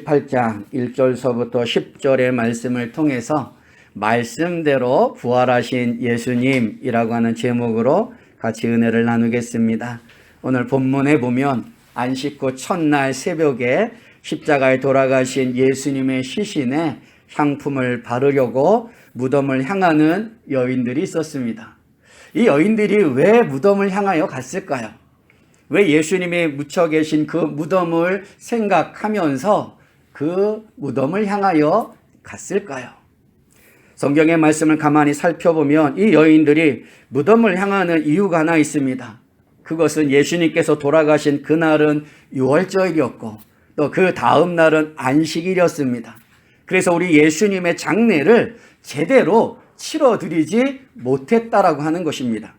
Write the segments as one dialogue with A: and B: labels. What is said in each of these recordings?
A: 28장 1절서부터 10절의 말씀을 통해서 말씀대로 부활하신 예수님이라고 하는 제목으로 같이 은혜를 나누겠습니다. 오늘 본문에 보면 안식 후 첫날 새벽에 십자가에 돌아가신 예수님의 시신에 향품을 바르려고 무덤을 향하는 여인들이 있었습니다. 이 여인들이 왜 무덤을 향하여 갔을까요? 왜 예수님이 묻혀 계신 그 무덤을 생각하면서 그 무덤을 향하여 갔을까요? 성경의 말씀을 가만히 살펴보면 이 여인들이 무덤을 향하는 이유가 하나 있습니다. 그것은 예수님께서 돌아가신 그날은 유월절이었고 또 그 다음 날은 안식일이었습니다. 그래서 우리 예수님의 장례를 제대로 치러드리지 못했다라고 하는 것입니다.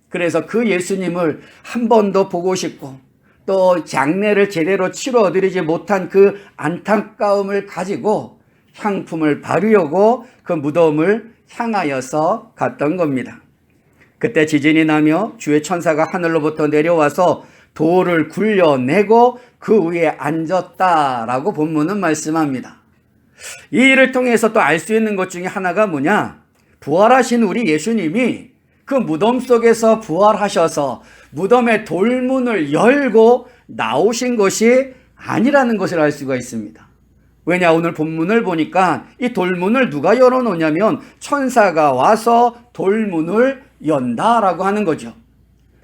A: 그래서 그 예수님을 한 번 더 보고 싶고 또 장례를 제대로 치러드리지 못한 그 안타까움을 가지고 향품을 바르려고 그 무덤을 향하여서 갔던 겁니다. 그때 지진이 나며 주의 천사가 하늘로부터 내려와서 돌을 굴려내고 그 위에 앉았다라고 본문은 말씀합니다. 이 일을 통해서 또 알 수 있는 것 중에 하나가 뭐냐? 부활하신 우리 예수님이 그 무덤 속에서 부활하셔서 무덤의 돌문을 열고 나오신 것이 아니라는 것을 알 수가 있습니다. 왜냐, 오늘 본문을 보니까 이 돌문을 누가 열어놓냐면 천사가 와서 돌문을 연다라고 하는 거죠.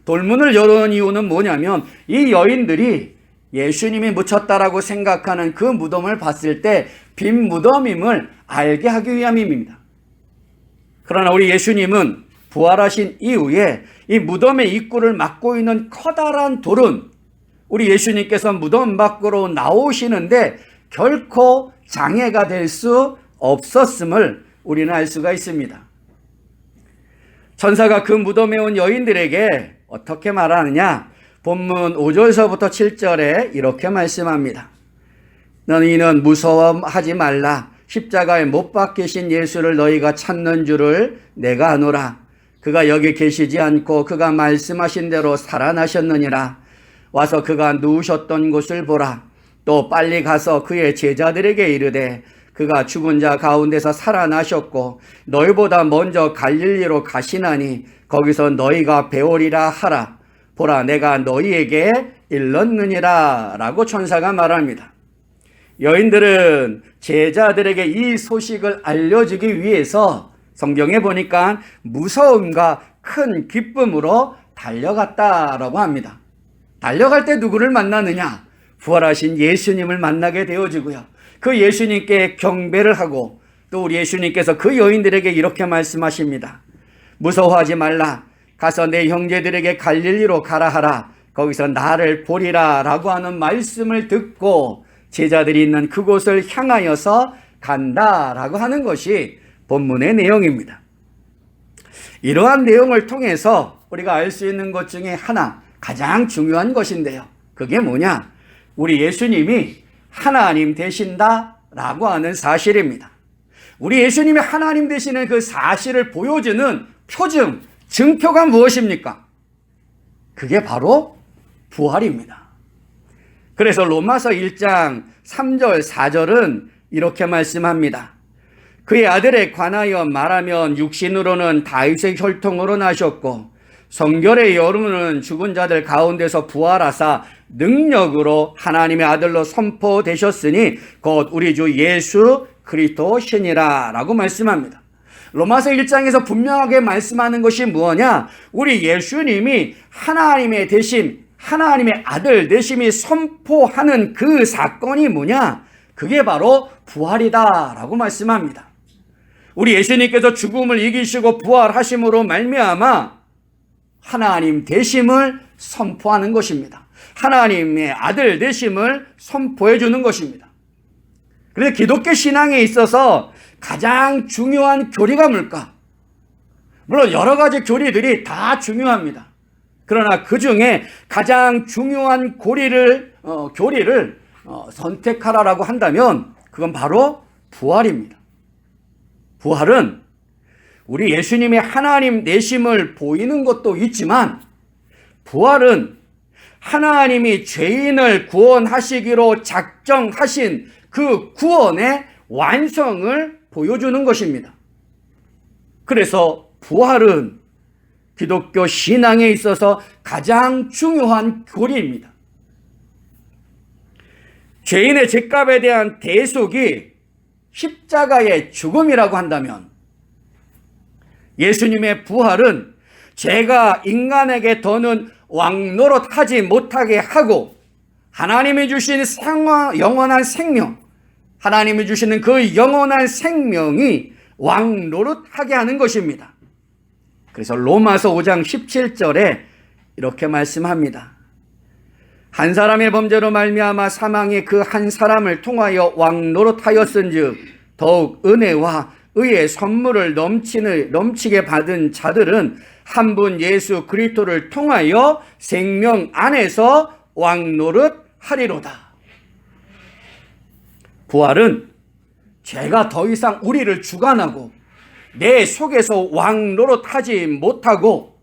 A: 돌문을 열어놓은 이유는 뭐냐면 이 여인들이 예수님이 묻혔다라고 생각하는 그 무덤을 봤을 때 빈 무덤임을 알게 하기 위함입니다. 그러나 우리 예수님은 부활하신 이후에 이 무덤의 입구를 막고 있는 커다란 돌은 우리 예수님께서 무덤 밖으로 나오시는데 결코 장애가 될 수 없었음을 우리는 알 수가 있습니다. 천사가 그 무덤에 온 여인들에게 어떻게 말하느냐? 본문 5절서부터 7절에 이렇게 말씀합니다. 너희는 무서워하지 말라. 십자가에 못 박히신 예수를 너희가 찾는 줄을 내가 아노라. 그가 여기 계시지 않고 그가 말씀하신 대로 살아나셨느니라. 와서 그가 누우셨던 곳을 보라. 또 빨리 가서 그의 제자들에게 이르되 그가 죽은 자 가운데서 살아나셨고 너희보다 먼저 갈릴리로 가시나니 거기서 너희가 배우리라 하라. 보라, 내가 너희에게 일렀느니라 라고 천사가 말합니다. 여인들은 제자들에게 이 소식을 알려주기 위해서 성경에 보니까 무서움과 큰 기쁨으로 달려갔다라고 합니다. 달려갈 때 누구를 만나느냐? 부활하신 예수님을 만나게 되어지고요. 그 예수님께 경배를 하고 또 우리 예수님께서 그 여인들에게 이렇게 말씀하십니다. 무서워하지 말라. 가서 내 형제들에게 갈릴리로 가라 하라. 거기서 나를 보리라 라고 하는 말씀을 듣고 제자들이 있는 그곳을 향하여서 간다라고 하는 것이 본문의 내용입니다. 이러한 내용을 통해서 우리가 알 수 있는 것 중에 하나, 가장 중요한 것인데요. 그게 뭐냐? 우리 예수님이 하나님 되신다라고 하는 사실입니다. 우리 예수님이 하나님 되시는 그 사실을 보여주는 표징, 증표가 무엇입니까? 그게 바로 부활입니다. 그래서 로마서 1장 3절 4절은 이렇게 말씀합니다. 그의 아들에 관하여 말하면 육신으로는 다윗의 혈통으로 나셨고 성결의 여름은 죽은 자들 가운데서 부활하사 능력으로 하나님의 아들로 선포되셨으니 곧 우리 주 예수 그리스도시니라 라고 말씀합니다. 로마서 1장에서 분명하게 말씀하는 것이 무엇냐? 우리 예수님이 하나님의 되심, 하나님의 아들 되심이 선포하는 그 사건이 뭐냐? 그게 바로 부활이다 라고 말씀합니다. 우리 예수님께서 죽음을 이기시고 부활하심으로 말미암아 하나님 되심을 선포하는 것입니다. 하나님의 아들 되심을 선포해 주는 것입니다. 그래서 기독교 신앙에 있어서 가장 중요한 교리가 뭘까? 물론 여러 가지 교리들이 다 중요합니다. 그러나 그 중에 가장 중요한 교리를 선택하라라고 한다면 그건 바로 부활입니다. 부활은 우리 예수님의 하나님 되심을 보이는 것도 있지만 부활은 하나님이 죄인을 구원하시기로 작정하신 그 구원의 완성을 보여주는 것입니다. 그래서 부활은 기독교 신앙에 있어서 가장 중요한 교리입니다. 죄인의 죄값에 대한 대속이 십자가의 죽음이라고 한다면 예수님의 부활은 죄가 인간에게 더는 왕노릇하지 못하게 하고 하나님이 주신 영원한 생명, 하나님이 주시는 그 영원한 생명이 왕노릇하게 하는 것입니다. 그래서 로마서 5장 17절에 이렇게 말씀합니다. 한 사람의 범죄로 말미암아 사망이 그 한 사람을 통하여 왕노릇하였은즉 더욱 은혜와 의의 선물을 넘치게 받은 자들은 한 분 예수 그리스도를 통하여 생명 안에서 왕노릇하리로다. 부활은 죄가 더 이상 우리를 주관하고 내 속에서 왕노릇하지 못하고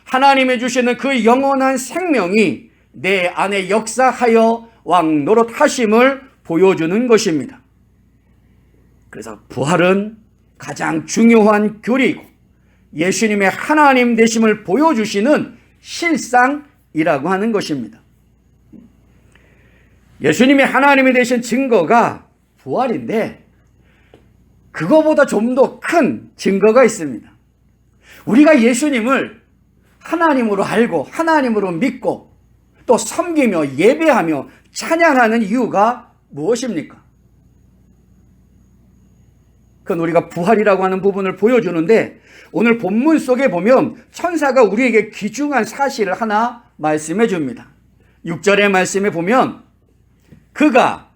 A: 하나님이 주시는 그 영원한 생명이 내 안에 역사하여 왕노릇하심을 보여주는 것입니다. 그래서 부활은 가장 중요한 교리이고 예수님의 하나님 되심을 보여주시는 실상이라고 하는 것입니다. 예수님이 하나님이 되신 증거가 부활인데 그거보다 좀 더 큰 증거가 있습니다. 우리가 예수님을 하나님으로 알고 하나님으로 믿고 또 섬기며 예배하며 찬양하는 이유가 무엇입니까? 그건 우리가 부활이라고 하는 부분을 보여주는데 오늘 본문 속에 보면 천사가 우리에게 귀중한 사실을 하나 말씀해 줍니다. 6절의 말씀에 보면 그가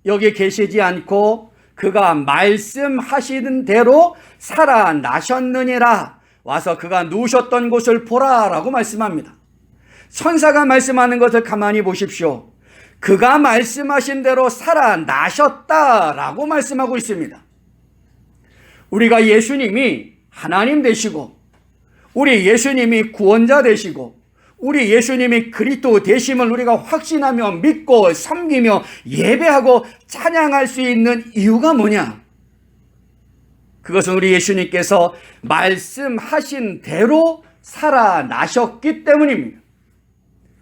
A: 여기 계시지 않고 그가 말씀하시는 대로 살아나셨느니라. 와서 그가 누우셨던 곳을 보라라고 말씀합니다. 천사가 말씀하는 것을 가만히 보십시오. 그가 말씀하신 대로 살아나셨다라고 말씀하고 있습니다. 우리가 예수님이 하나님 되시고 우리 예수님이 구원자 되시고 우리 예수님이 그리스도 되심을 우리가 확신하며 믿고 섬기며 예배하고 찬양할 수 있는 이유가 뭐냐? 그것은 우리 예수님께서 말씀하신 대로 살아나셨기 때문입니다.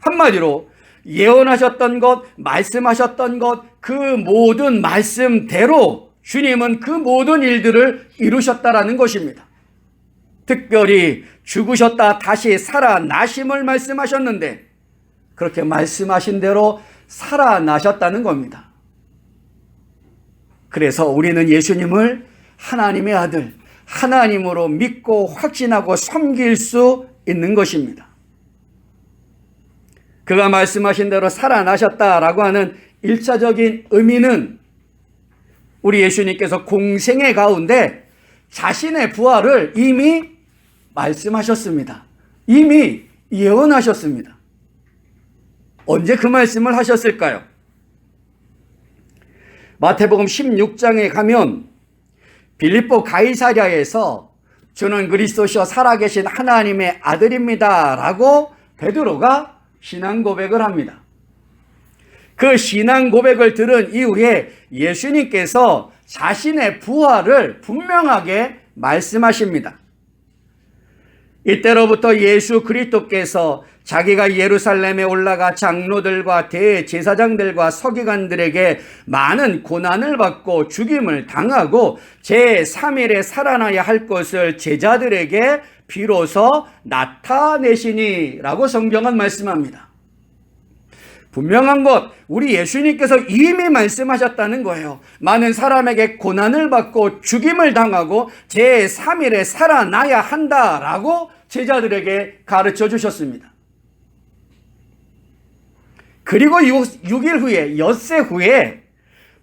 A: 한마디로 예언하셨던 것, 말씀하셨던 것, 그 모든 말씀대로 주님은 그 모든 일들을 이루셨다라는 것입니다. 특별히 죽으셨다 다시 살아나심을 말씀하셨는데 그렇게 말씀하신 대로 살아나셨다는 겁니다. 그래서 우리는 예수님을 하나님의 아들, 하나님으로 믿고 확신하고 섬길 수 있는 것입니다. 그가 말씀하신 대로 살아나셨다라고 하는 1차적인 의미는 우리 예수님께서 공생애 가운데 자신의 부활을 이미 말씀하셨습니다. 이미 예언하셨습니다. 언제 그 말씀을 하셨을까요? 마태복음 16장에 가면 빌립보 가이사랴에서 주는 그리스도시요 살아계신 하나님의 아들입니다 라고 베드로가 신앙 고백을 합니다. 그 신앙 고백을 들은 이후에 예수님께서 자신의 부활을 분명하게 말씀하십니다. 이때로부터 예수 그리스도께서 자기가 예루살렘에 올라가 장로들과 대제사장들과 서기관들에게 많은 고난을 받고 죽임을 당하고 제3일에 살아나야 할 것을 제자들에게 비로소 나타내시니 라고 성경은 말씀합니다. 분명한 것, 우리 예수님께서 이미 말씀하셨다는 거예요. 많은 사람에게 고난을 받고 죽임을 당하고 제3일에 살아나야 한다라고 제자들에게 가르쳐 주셨습니다. 그리고 6일 후에, 엿새 후에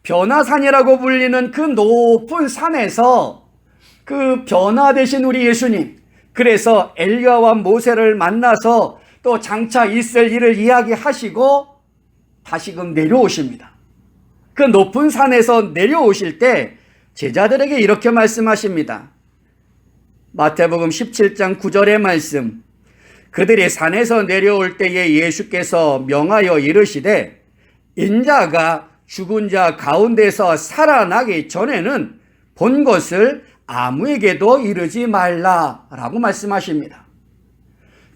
A: 변화산이라고 불리는 그 높은 산에서 그 변화되신 우리 예수님, 그래서 엘리야와 모세를 만나서 또 장차 있을 일을 이야기하시고 다시금 내려오십니다. 그 높은 산에서 내려오실 때 제자들에게 이렇게 말씀하십니다. 마태복음 17장 9절의 말씀. 그들이 산에서 내려올 때에 예수께서 명하여 이르시되 인자가 죽은 자 가운데서 살아나기 전에는 본 것을 아무에게도 이르지 말라라고 말씀하십니다.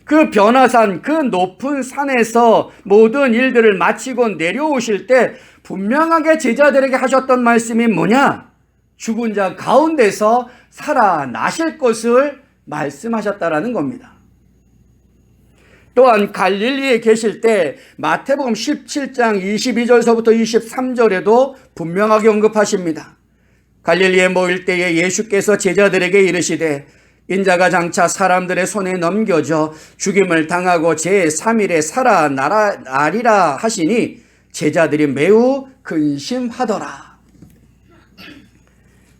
A: 그 변화산, 그 높은 산에서 모든 일들을 마치고 내려오실 때 분명하게 제자들에게 하셨던 말씀이 뭐냐? 죽은 자 가운데서 살아나실 것을 말씀하셨다라는 겁니다. 또한 갈릴리에 계실 때 마태복음 17장 22절서부터 23절에도 분명하게 언급하십니다. 갈릴리에 모일 때에 예수께서 제자들에게 이르시되 인자가 장차 사람들의 손에 넘겨져 죽임을 당하고 제3일에 살아나리라 하시니 제자들이 매우 근심하더라.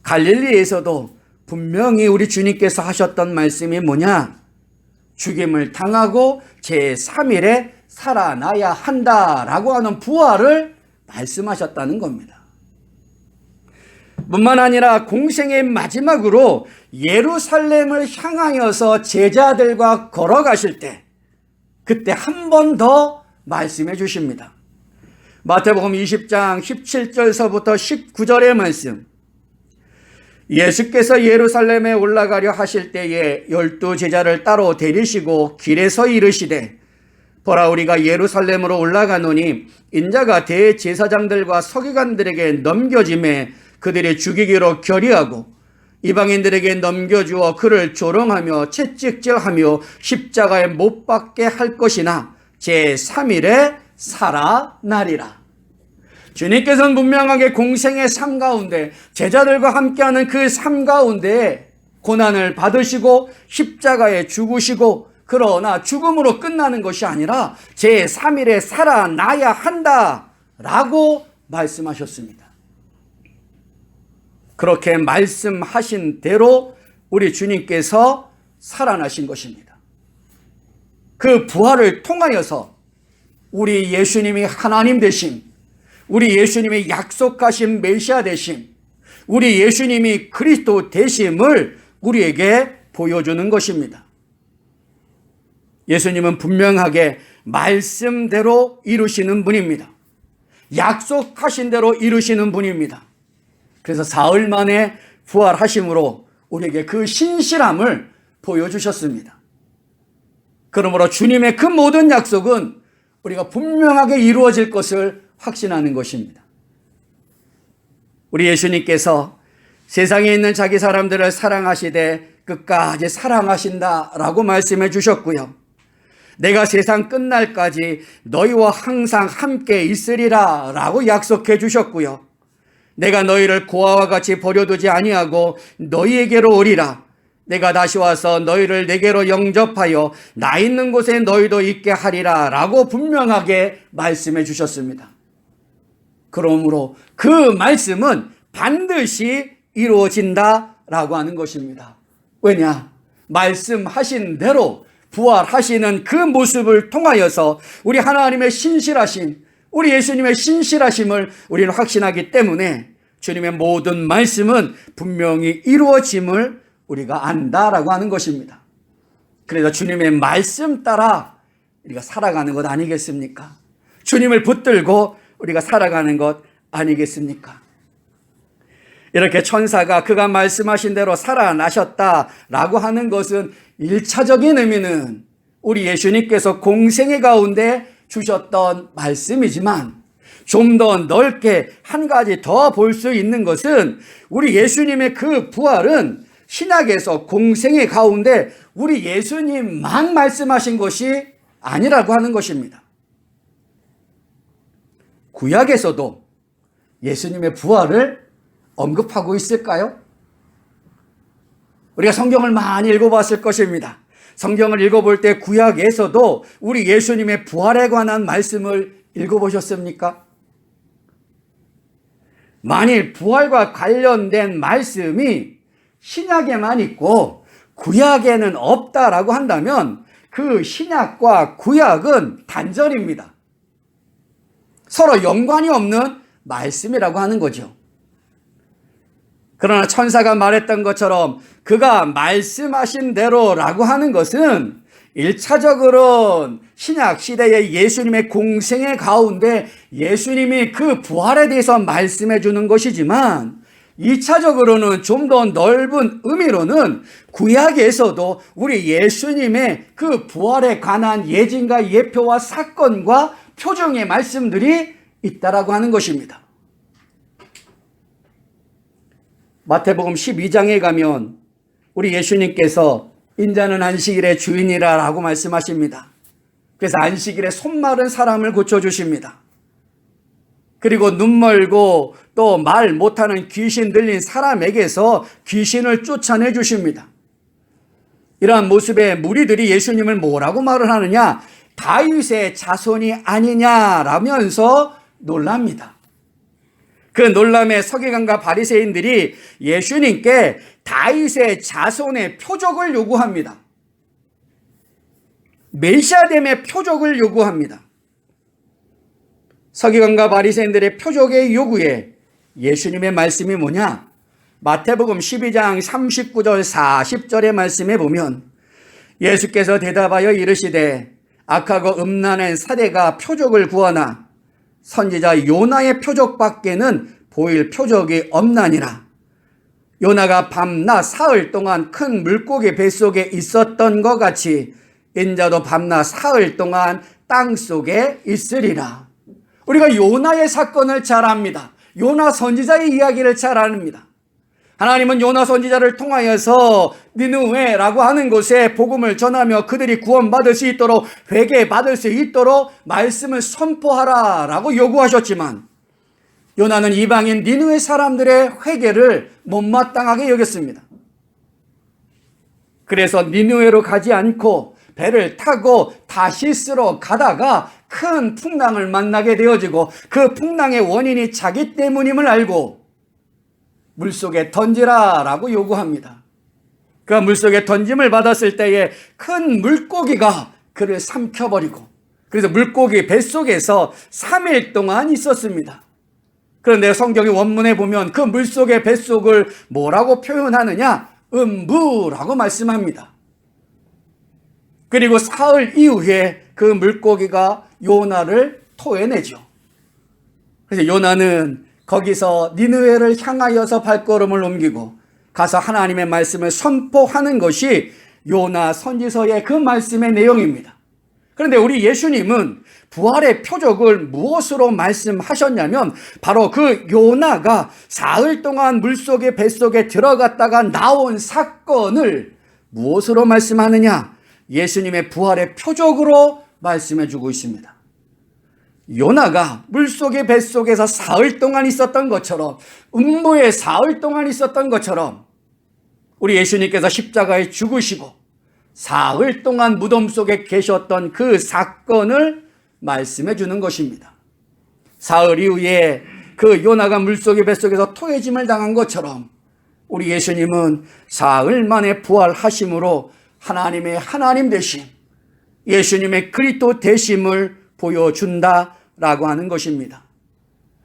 A: 갈릴리에서도 분명히 우리 주님께서 하셨던 말씀이 뭐냐? 죽임을 당하고 제3일에 살아나야 한다라고 하는 부활을 말씀하셨다는 겁니다. 뿐만 아니라 공생의 마지막으로 예루살렘을 향하여서 제자들과 걸어가실 때 그때 한 번 더 말씀해 주십니다. 마태복음 20장 17절서부터 19절의 말씀. 예수께서 예루살렘에 올라가려 하실 때에 12 제자를 따로 데리시고 길에서 이르시되 보라 우리가 예루살렘으로 올라가노니 인자가 대제사장들과 서기관들에게 넘겨짐에 그들이 죽이기로 결의하고 이방인들에게 넘겨주어 그를 조롱하며 채찍질하며 십자가에 못 박게 할 것이나 제3일에 살아나리라. 주님께서는 분명하게 공생의 삶 가운데 제자들과 함께하는 그 삶 가운데 고난을 받으시고 십자가에 죽으시고 그러나 죽음으로 끝나는 것이 아니라 제3일에 살아나야 한다라고 말씀하셨습니다. 그렇게 말씀하신 대로 우리 주님께서 살아나신 것입니다. 그 부활을 통하여서 우리 예수님이 하나님 되심, 우리 예수님이 약속하신 메시아 되심, 우리 예수님이 그리스도 되심을 우리에게 보여주는 것입니다. 예수님은 분명하게 말씀대로 이루시는 분입니다. 약속하신 대로 이루시는 분입니다. 그래서 사흘 만에 부활하심으로 우리에게 그 신실함을 보여주셨습니다. 그러므로 주님의 그 모든 약속은 우리가 분명하게 이루어질 것을 확신하는 것입니다. 우리 예수님께서 세상에 있는 자기 사람들을 사랑하시되 끝까지 사랑하신다라고 말씀해 주셨고요. 내가 세상 끝날까지 너희와 항상 함께 있으리라 라고 약속해 주셨고요. 내가 너희를 고아와 같이 버려두지 아니하고 너희에게로 오리라. 내가 다시 와서 너희를 내게로 영접하여 나 있는 곳에 너희도 있게 하리라 라고 분명하게 말씀해 주셨습니다. 그러므로 그 말씀은 반드시 이루어진다라고 하는 것입니다. 왜냐? 말씀하신 대로 부활하시는 그 모습을 통하여서 우리 하나님의 신실하심, 우리 예수님의 신실하심을 우리는 확신하기 때문에 주님의 모든 말씀은 분명히 이루어짐을 우리가 안다라고 하는 것입니다. 그래서 주님의 말씀 따라 우리가 살아가는 것 아니겠습니까? 주님을 붙들고 우리가 살아가는 것 아니겠습니까? 이렇게 천사가 그가 말씀하신 대로 살아나셨다라고 하는 것은 1차적인 의미는 우리 예수님께서 공생의 가운데 주셨던 말씀이지만 좀 더 넓게 한 가지 더 볼 수 있는 것은 우리 예수님의 그 부활은 신약에서 공생의 가운데 우리 예수님만 말씀하신 것이 아니라고 하는 것입니다. 구약에서도 예수님의 부활을 언급하고 있을까요? 우리가 성경을 많이 읽어봤을 것입니다. 성경을 읽어볼 때 구약에서도 우리 예수님의 부활에 관한 말씀을 읽어보셨습니까? 만일 부활과 관련된 말씀이 신약에만 있고 구약에는 없다라고 한다면 그 신약과 구약은 단절입니다. 서로 연관이 없는 말씀이라고 하는 거죠. 그러나 천사가 말했던 것처럼 그가 말씀하신 대로라고 하는 것은 1차적으로는 신약 시대의 예수님의 공생의 가운데 예수님이 그 부활에 대해서 말씀해 주는 것이지만 2차적으로는 좀 더 넓은 의미로는 구약에서도 우리 예수님의 그 부활에 관한 예증과 예표와 사건과 표정의 말씀들이 있다라고 하는 것입니다. 마태복음 12장에 가면 우리 예수님께서 인자는 안식일의 주인이라 라고 말씀하십니다. 그래서 안식일에 손마른 사람을 고쳐주십니다. 그리고 눈멀고 또 말 못하는 귀신 들린 사람에게서 귀신을 쫓아내 주십니다. 이러한 모습에 무리들이 예수님을 뭐라고 말을 하느냐? 다윗의 자손이 아니냐라면서 놀랍니다. 그 놀람에 서기관과 바리새인들이 예수님께 다윗의 자손의 표적을 요구합니다. 메시아됨의 표적을 요구합니다. 서기관과 바리새인들의 표적의 요구에 예수님의 말씀이 뭐냐? 마태복음 12장 39절 40절의 말씀에 보면 예수께서 대답하여 이르시되 악하고 음란한 사대가 표적을 구하나 선지자 요나의 표적밖에는 보일 표적이 없나니라. 요나가 밤낮 사흘 동안 큰 물고기 뱃속에 있었던 것 같이 인자도 밤낮 사흘 동안 땅속에 있으리라. 우리가 요나의 사건을 잘 압니다. 요나 선지자의 이야기를 잘 압니다. 하나님은 요나 선지자를 통하여서 니느웨라고 하는 곳에 복음을 전하며 그들이 구원받을 수 있도록 회개받을 수 있도록 말씀을 선포하라 라고 요구하셨지만 요나는 이방인 니느웨 사람들의 회개를 못마땅하게 여겼습니다. 그래서 니느웨로 가지 않고 배를 타고 다시스로 가다가 큰 풍랑을 만나게 되어지고 그 풍랑의 원인이 자기 때문임을 알고 물속에 던지라 라고 요구합니다. 그 물속에 던짐을 받았을 때에 큰 물고기가 그를 삼켜버리고 그래서 물고기 뱃속에서 3일 동안 있었습니다. 그런데 성경의 원문에 보면 그 물속의 뱃속을 뭐라고 표현하느냐? 음부라고 말씀합니다. 그리고 사흘 이후에 그 물고기가 요나를 토해내죠. 그래서 요나는 거기서 니느웨를 향하여서 발걸음을 옮기고 가서 하나님의 말씀을 선포하는 것이 요나 선지서의 그 말씀의 내용입니다. 그런데 우리 예수님은 부활의 표적을 무엇으로 말씀하셨냐면 바로 그 요나가 사흘 동안 물속에 뱃속에 들어갔다가 나온 사건을 무엇으로 말씀하느냐? 예수님의 부활의 표적으로 말씀해 주고 있습니다. 요나가 물속의 뱃속에서 사흘 동안 있었던 것처럼 음부에 사흘 동안 있었던 것처럼 우리 예수님께서 십자가에 죽으시고 사흘 동안 무덤 속에 계셨던 그 사건을 말씀해 주는 것입니다. 사흘 이후에 그 요나가 물속의 뱃속에서 토해짐을 당한 것처럼 우리 예수님은 사흘 만에 부활하심으로 하나님의 하나님 되심, 예수님의 그리스도 되심을 보여준다라고 하는 것입니다.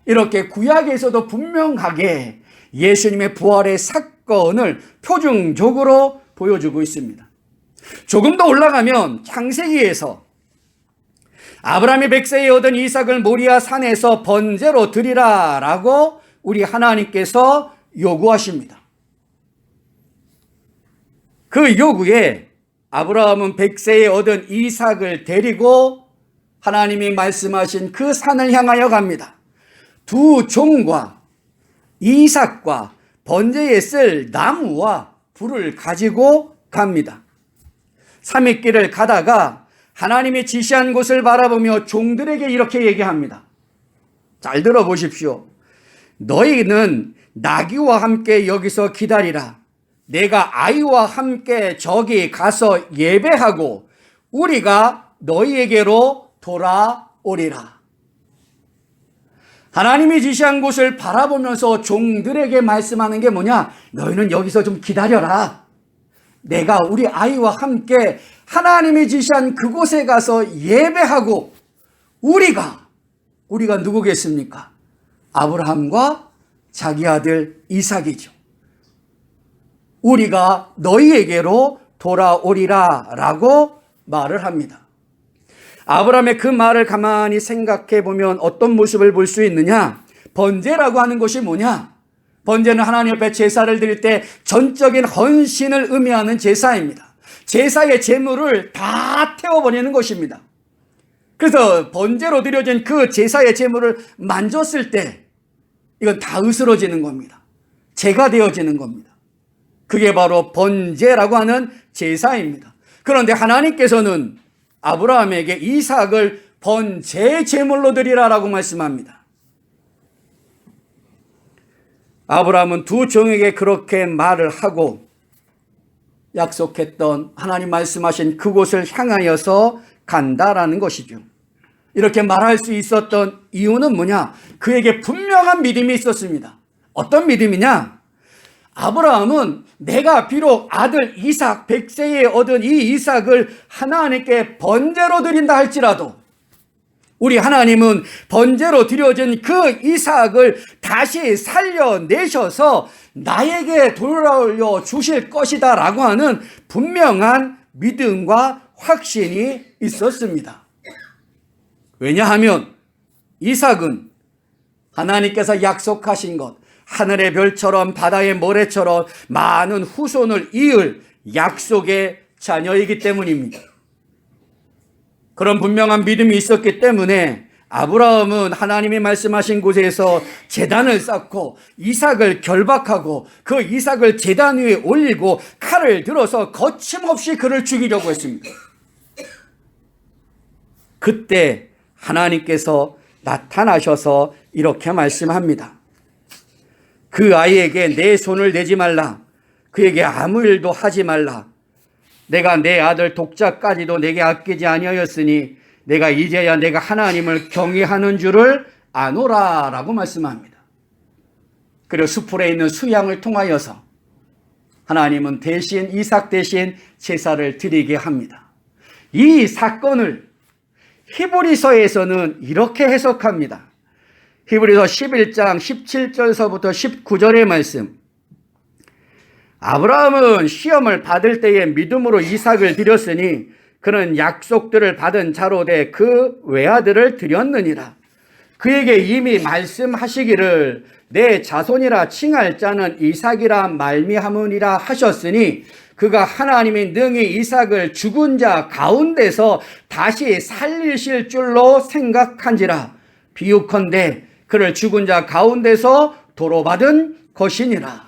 A: 이렇게 구약에서도 분명하게 예수님의 부활의 사건을 표징적으로 보여주고 있습니다. 조금 더 올라가면 창세기에서 아브라함이 100세에 얻은 이삭을 모리아 산에서 번제로 드리라 라고 우리 하나님께서 요구하십니다. 그 요구에 아브라함은 100세에 얻은 이삭을 데리고 하나님이 말씀하신 그 산을 향하여 갑니다. 두 종과 이삭과 번제에 쓸 나무와 불을 가지고 갑니다. 3일 길을 가다가 하나님이 지시한 곳을 바라보며 종들에게 이렇게 얘기합니다. 잘 들어보십시오. 너희는 나귀와 함께 여기서 기다리라. 내가 아이와 함께 저기 가서 예배하고 우리가 너희에게로 돌아오리라. 하나님이 지시한 곳을 바라보면서 종들에게 말씀하는 게 뭐냐? 너희는 여기서 좀 기다려라. 내가 우리 아이와 함께 하나님이 지시한 그곳에 가서 예배하고 우리가 누구겠습니까? 아브라함과 자기 아들 이삭이죠. 우리가 너희에게로 돌아오리라 라고 말을 합니다. 아브라함의 그 말을 가만히 생각해 보면 어떤 모습을 볼 수 있느냐? 번제라고 하는 것이 뭐냐? 번제는 하나님 앞에 제사를 드릴 때 전적인 헌신을 의미하는 제사입니다. 제사의 제물을 다 태워버리는 것입니다. 그래서 번제로 드려진 그 제사의 제물을 만졌을 때 이건 다 으스러지는 겁니다. 제가 되어지는 겁니다. 그게 바로 번제라고 하는 제사입니다. 그런데 하나님께서는 아브라함에게 이삭을 번제 제물로 드리라라고 말씀합니다. 아브라함은 두 종에게 그렇게 말을 하고 약속했던 하나님 말씀하신 그곳을 향하여서 간다라는 것이죠. 이렇게 말할 수 있었던 이유는 뭐냐? 그에게 분명한 믿음이 있었습니다. 어떤 믿음이냐? 아브라함은 내가 비록 아들 이삭 100세에 얻은 이 이삭을 하나님께 번제로 드린다 할지라도 우리 하나님은 번제로 드려진 그 이삭을 다시 살려내셔서 나에게 돌아올려 주실 것이다 라고 하는 분명한 믿음과 확신이 있었습니다. 왜냐하면 이삭은 하나님께서 약속하신 것, 하늘의 별처럼 바다의 모래처럼 많은 후손을 이을 약속의 자녀이기 때문입니다. 그런 분명한 믿음이 있었기 때문에 아브라함은 하나님이 말씀하신 곳에서 제단을 쌓고 이삭을 결박하고 그 이삭을 제단 위에 올리고 칼을 들어서 거침없이 그를 죽이려고 했습니다. 그때 하나님께서 나타나셔서 이렇게 말씀합니다. 그 아이에게 내 손을 내지 말라. 그에게 아무 일도 하지 말라. 내가 내 아들 독자까지도 내게 아끼지 아니하였으니 내가 이제야 내가 하나님을 경외하는 줄을 아노라 라고 말씀합니다. 그리고 수풀에 있는 수양을 통하여서 하나님은 대신 이삭 대신 제사를 드리게 합니다. 이 사건을 히브리서에서는 이렇게 해석합니다. 히브리서 11장 17절서부터 19절의 말씀. 아브라함은 시험을 받을 때에 믿음으로 이삭을 드렸으니 그는 약속들을 받은 자로 돼 그 외아들을 드렸느니라. 그에게 이미 말씀하시기를 내 자손이라 칭할 자는 이삭이라 말미암으리라 하셨으니 그가 하나님이 능히 이삭을 죽은 자 가운데서 다시 살리실 줄로 생각한지라. 비유컨대 그를 죽은 자 가운데서 도로받은 것이니라.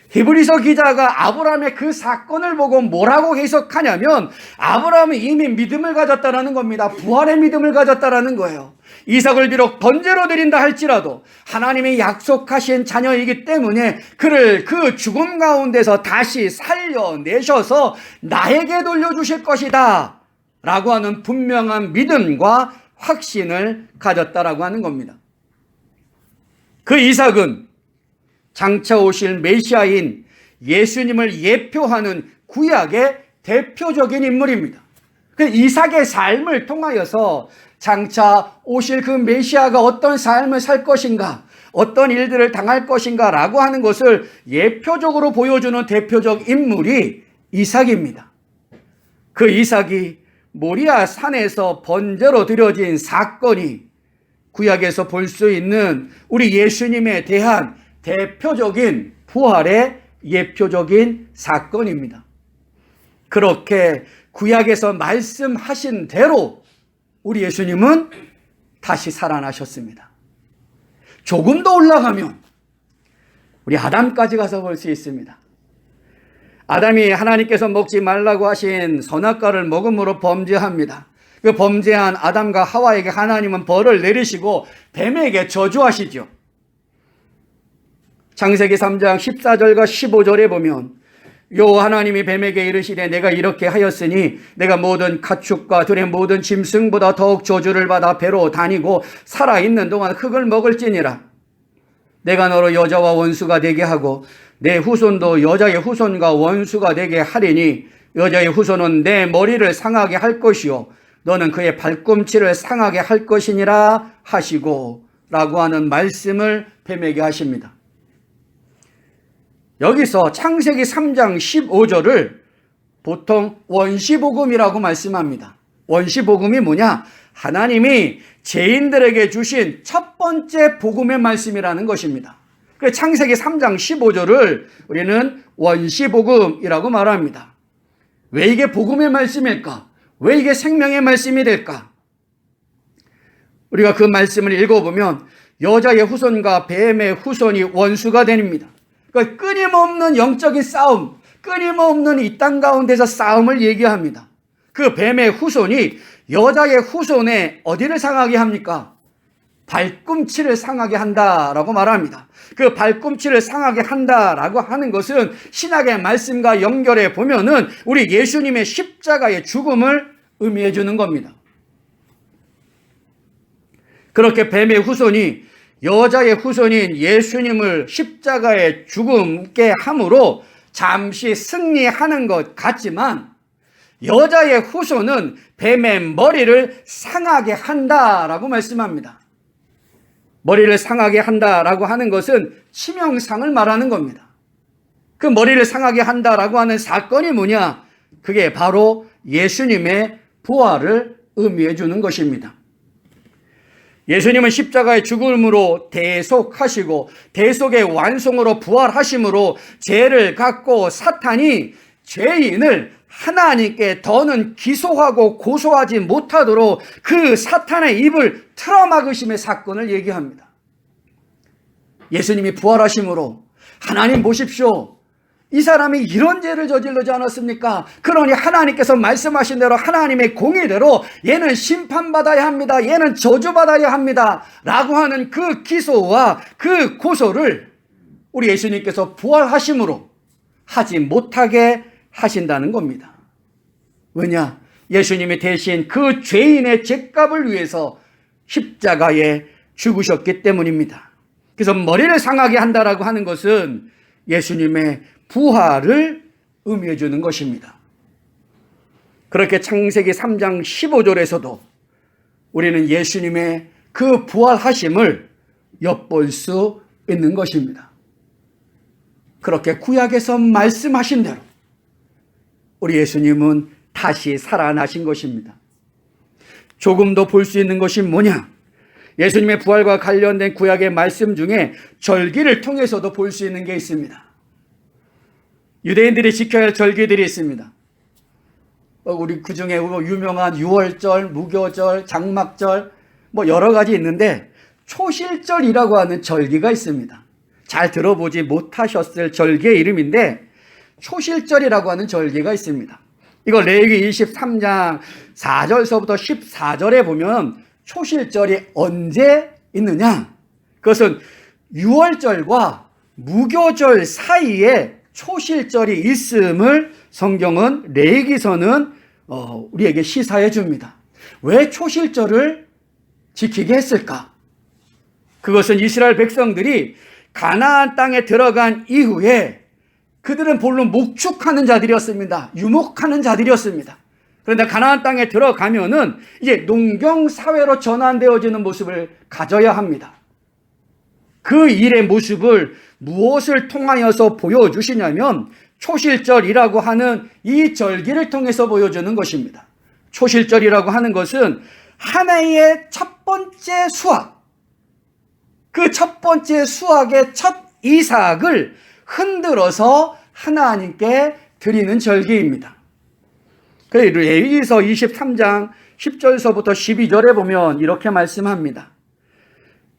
A: 히브리서 기자가 아브라함의 그 사건을 보고 뭐라고 해석하냐면 아브라함은 이미 믿음을 가졌다라는 겁니다. 부활의 믿음을 가졌다라는 거예요. 이삭을 비록 번제로 드린다 할지라도 하나님이 약속하신 자녀이기 때문에 그를 그 죽음 가운데서 다시 살려내셔서 나에게 돌려주실 것이다 라고 하는 분명한 믿음과 확신을 가졌다라고 하는 겁니다. 그 이삭은 장차 오실 메시아인 예수님을 예표하는 구약의 대표적인 인물입니다. 그 이삭의 삶을 통하여서 장차 오실 그 메시아가 어떤 삶을 살 것인가, 어떤 일들을 당할 것인가 라고 하는 것을 예표적으로 보여주는 대표적 인물이 이삭입니다. 그 이삭이 모리아 산에서 번제로 드려진 사건이 구약에서 볼 수 있는 우리 예수님에 대한 대표적인 부활의 예표적인 사건입니다. 그렇게 구약에서 말씀하신 대로 우리 예수님은 다시 살아나셨습니다. 조금 더 올라가면 우리 아담까지 가서 볼 수 있습니다. 아담이 하나님께서 먹지 말라고 하신 선악과를 먹음으로 범죄합니다. 그 범죄한 아담과 하와에게 하나님은 벌을 내리시고 뱀에게 저주하시죠. 창세기 3장 14절과 15절에 보면 여호와 하나님이 뱀에게 이르시되 내가 이렇게 하였으니 내가 모든 가축과 들의 모든 짐승보다 더욱 저주를 받아 배로 다니고 살아있는 동안 흙을 먹을지니라. 내가 너로 여자와 원수가 되게 하고 내 후손도 여자의 후손과 원수가 되게 하리니 여자의 후손은 내 머리를 상하게 할 것이요 너는 그의 발꿈치를 상하게 할 것이니라 하시고 라고 하는 말씀을 뱀에게 하십니다. 여기서 창세기 3장 15절을 보통 원시복음이라고 말씀합니다. 원시복음이 뭐냐? 하나님이 죄인들에게 주신 첫 번째 복음의 말씀이라는 것입니다. 그래서 창세기 3장 15절을 우리는 원시복음이라고 말합니다. 왜 이게 복음의 말씀일까? 왜 이게 생명의 말씀이 될까? 우리가 그 말씀을 읽어보면 여자의 후손과 뱀의 후손이 원수가 됩니다. 그러니까 끊임없는 영적인 싸움, 끊임없는 이 땅 가운데서 싸움을 얘기합니다. 그 뱀의 후손이 여자의 후손의 어디를 상하게 합니까? 발꿈치를 상하게 한다라고 말합니다. 그 발꿈치를 상하게 한다라고 하는 것은 신약의 말씀과 연결해 보면은 우리 예수님의 십자가의 죽음을 의미해 주는 겁니다. 그렇게 뱀의 후손이 여자의 후손인 예수님을 십자가에 죽음게 함으로 잠시 승리하는 것 같지만 여자의 후손은 뱀의 머리를 상하게 한다라고 말씀합니다. 머리를 상하게 한다라고 하는 것은 치명상을 말하는 겁니다. 그 머리를 상하게 한다라고 하는 사건이 뭐냐? 그게 바로 예수님의 부활을 의미해 주는 것입니다. 예수님은 십자가의 죽음으로 대속하시고 대속의 완성으로 부활하심으로 죄를 갖고 사탄이 죄인을 하나님께 더는 기소하고 고소하지 못하도록 그 사탄의 입을 틀어막으심의 사건을 얘기합니다. 예수님이 부활하심으로 하나님 보십시오. 이 사람이 이런 죄를 저지르지 않았습니까? 그러니 하나님께서 말씀하신 대로 하나님의 공의대로 얘는 심판받아야 합니다. 얘는 저주받아야 합니다. 라고 하는 그 기소와 그 고소를 우리 예수님께서 부활하심으로 하지 못하게 하신다는 겁니다. 왜냐? 예수님이 대신 그 죄인의 죄값을 위해서 십자가에 죽으셨기 때문입니다. 그래서 머리를 상하게 한다라고 하는 것은 예수님의 부활을 의미해 주는 것입니다. 그렇게 창세기 3장 15절에서도 우리는 예수님의 그 부활하심을 엿볼 수 있는 것입니다. 그렇게 구약에서 말씀하신 대로 우리 예수님은 다시 살아나신 것입니다. 조금 더 볼 수 있는 것이 뭐냐? 예수님의 부활과 관련된 구약의 말씀 중에 절기를 통해서도 볼 수 있는 게 있습니다. 유대인들이 지켜야 할 절기들이 있습니다. 우리 그 중에 유명한 유월절, 무교절, 장막절 여러 가지 있는데 초실절이라고 하는 절기가 있습니다. 잘 들어보지 못하셨을 절기의 이름인데 초실절이라고 하는 절기가 있습니다. 이거 레위기 23장 4절서부터 14절에 보면 초실절이 언제 있느냐? 그것은 유월절과 무교절 사이에 초실절이 있음을 성경은 레위기서는 우리에게 시사해 줍니다. 왜 초실절을 지키게 했을까? 그것은 이스라엘 백성들이 가나안 땅에 들어간 이후에 그들은 본래 목축하는 자들이었습니다. 유목하는 자들이었습니다. 그런데 가나안 땅에 들어가면은 이제 농경사회로 전환되어지는 모습을 가져야 합니다. 그 일의 모습을 무엇을 통하여서 보여주시냐면 초실절이라고 하는 이 절기를 통해서 보여주는 것입니다. 초실절이라고 하는 것은 한 해의 첫 번째 수확, 그 첫 번째 수확의 첫 이삭을 흔들어서 하나님께 드리는 절기입니다. 그래서 레위기서 23장 10절서부터 12절에 보면 이렇게 말씀합니다.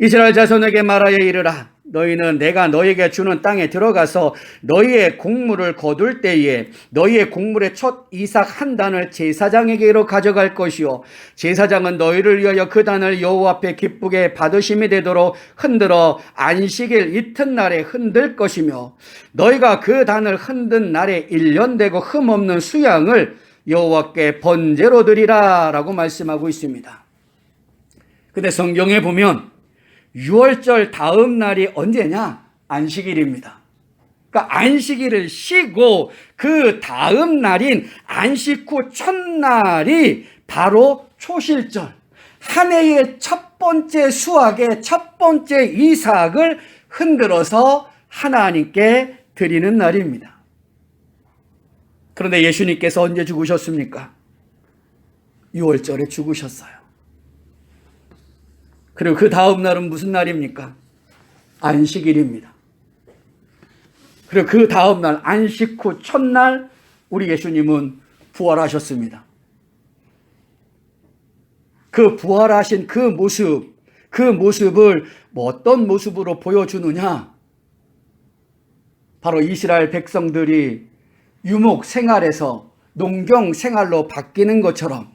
A: 이스라엘 자손에게 말하여 이르라. 너희는 내가 너희에게 주는 땅에 들어가서 너희의 곡물을 거둘 때에 너희의 곡물의 첫 이삭 한 단을 제사장에게로 가져갈 것이요 제사장은 너희를 위하여 그 단을 여호와 앞에 기쁘게 받으심이 되도록 흔들어 안식일 이튿날에 흔들 것이며 너희가 그 단을 흔든 날에 1년 되고 흠없는 수양을 여호와께 번제로 드리라 라고 말씀하고 있습니다. 근데 성경에 보면 6월절 다음 날이 언제냐? 안식일입니다. 그러니까 안식일을 쉬고 그 다음 날인 안식 후 첫날이 바로 초실절. 한 해의 첫 번째 수확의 첫 번째 이삭을 흔들어서 하나님께 드리는 날입니다. 그런데 예수님께서 언제 죽으셨습니까? 6월절에 죽으셨어요. 그리고 그 다음 날은 무슨 날입니까? 안식일입니다. 그리고 그 다음 날 안식 후 첫날 우리 예수님은 부활하셨습니다. 그 부활하신 그 모습을 어떤 모습으로 보여주느냐? 바로 이스라엘 백성들이 유목 생활에서 농경 생활로 바뀌는 것처럼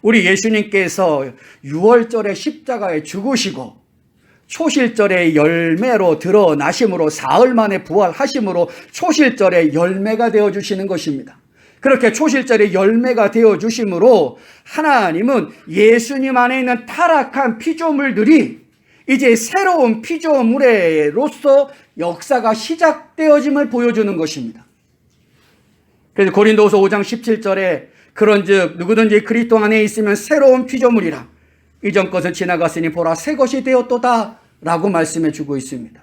A: 우리 예수님께서 6월절에 십자가에 죽으시고 초실절의 열매로 드러나심으로 사흘 만에 부활하심으로 초실절의 열매가 되어주시는 것입니다. 그렇게 초실절의 열매가 되어주심으로 하나님은 예수님 안에 있는 타락한 피조물들이 이제 새로운 피조물로서 역사가 시작되어짐을 보여주는 것입니다. 그래서 고린도후서 5장 17절에 그런즉 누구든지 그리스도 안에 있으면 새로운 피조물이라 이전 것은 지나갔으니 보라 새 것이 되었도다 라고 말씀해 주고 있습니다.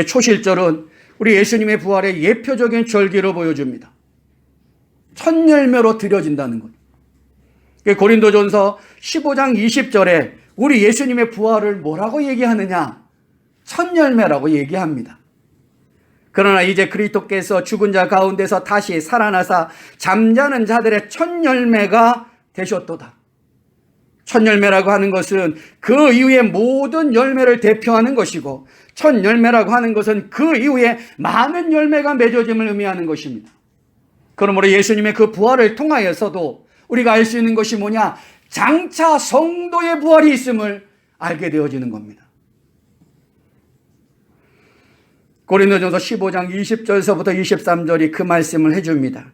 A: 초실절은 우리 예수님의 부활의 예표적인 절기로 보여줍니다. 첫 열매로 드려진다는 것. 고린도전서 15장 20절에 우리 예수님의 부활을 뭐라고 얘기하느냐? 첫 열매라고 얘기합니다. 그러나 이제 그리스도께서 죽은 자 가운데서 다시 살아나사 잠자는 자들의 첫 열매가 되셨도다. 첫 열매라고 하는 것은 그 이후에 모든 열매를 대표하는 것이고 첫 열매라고 하는 것은 그 이후에 많은 열매가 맺어짐을 의미하는 것입니다. 그러므로 예수님의 그 부활을 통하여서도 우리가 알 수 있는 것이 뭐냐? 장차 성도의 부활이 있음을 알게 되어지는 겁니다. 고린도전서 15장 20절서부터 23절이 그 말씀을 해줍니다.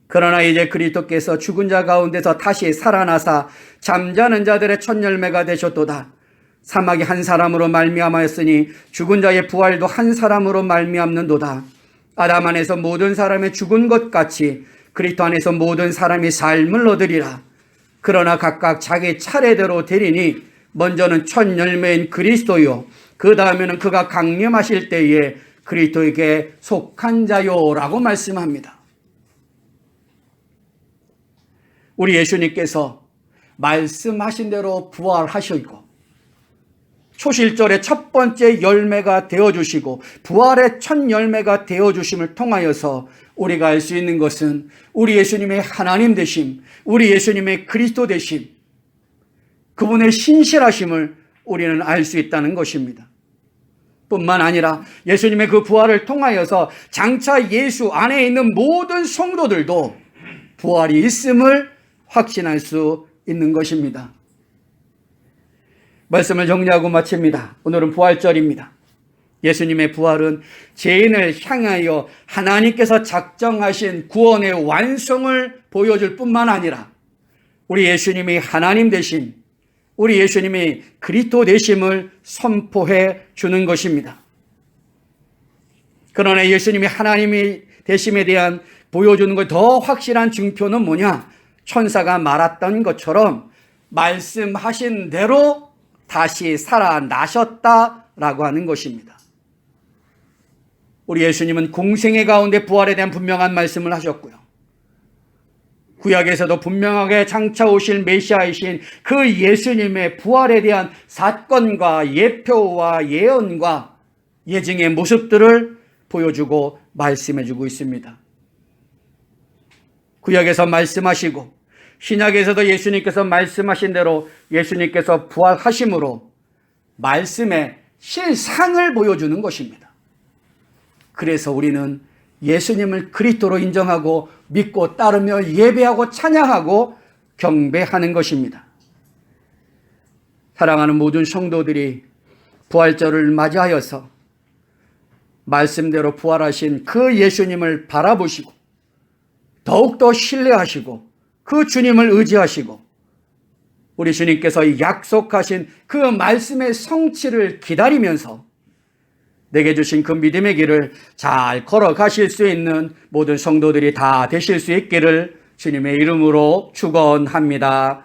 A: 그러나 이제 그리스도께서 죽은 자 가운데서 다시 살아나사 잠자는 자들의 첫 열매가 되셨도다. 사막이 한 사람으로 말미암았으니 죽은 자의 부활도 한 사람으로 말미암는도다. 아담 안에서 모든 사람이 죽은 것 같이 그리스도 안에서 모든 사람이 삶을 얻으리라. 그러나 각각 자기 차례대로 되리니 먼저는 첫 열매인 그리스도요 그 다음에는 그가 강림하실 때에 그리스도에게 속한 자요라고 말씀합니다. 우리 예수님께서 말씀하신 대로 부활하시고 초실절의 첫 번째 열매가 되어주시고 부활의 첫 열매가 되어주심을 통하여서 우리가 알 수 있는 것은 우리 예수님의 하나님 되심, 우리 예수님의 그리스도 되심, 그분의 신실하심을 우리는 알 수 있다는 것입니다. 뿐만 아니라 예수님의 그 부활을 통하여서 장차 예수 안에 있는 모든 성도들도 부활이 있음을 확신할 수 있는 것입니다. 말씀을 정리하고 마칩니다. 오늘은 부활절입니다. 예수님의 부활은 죄인을 향하여 하나님께서 작정하신 구원의 완성을 보여줄 뿐만 아니라 우리 예수님이 하나님 되신, 우리 예수님이 그리스도 되심을 선포해 주는 것입니다. 그러나 예수님이 하나님이 되심에 대한 보여주는 것 더 확실한 증표는 뭐냐? 천사가 말했던 것처럼 말씀하신 대로 다시 살아나셨다라고 하는 것입니다. 우리 예수님은 공생애 가운데 부활에 대한 분명한 말씀을 하셨고요. 구약에서도 분명하게 장차 오실 메시아이신 그 예수님의 부활에 대한 사건과 예표와 예언과 예증의 모습들을 보여주고 말씀해주고 있습니다. 구약에서 말씀하시고 신약에서도 예수님께서 말씀하신 대로 예수님께서 부활하심으로 말씀의 실상을 보여주는 것입니다. 그래서 우리는 예수님을 그리스도로 인정하고 믿고 따르며 예배하고 찬양하고 경배하는 것입니다. 사랑하는 모든 성도들이 부활절을 맞이하여서 말씀대로 부활하신 그 예수님을 바라보시고 더욱더 신뢰하시고 그 주님을 의지하시고 우리 주님께서 약속하신 그 말씀의 성취를 기다리면서 내게 주신 그 믿음의 길을 잘 걸어가실 수 있는 모든 성도들이 다 되실 수 있기를 주님의 이름으로 축원합니다.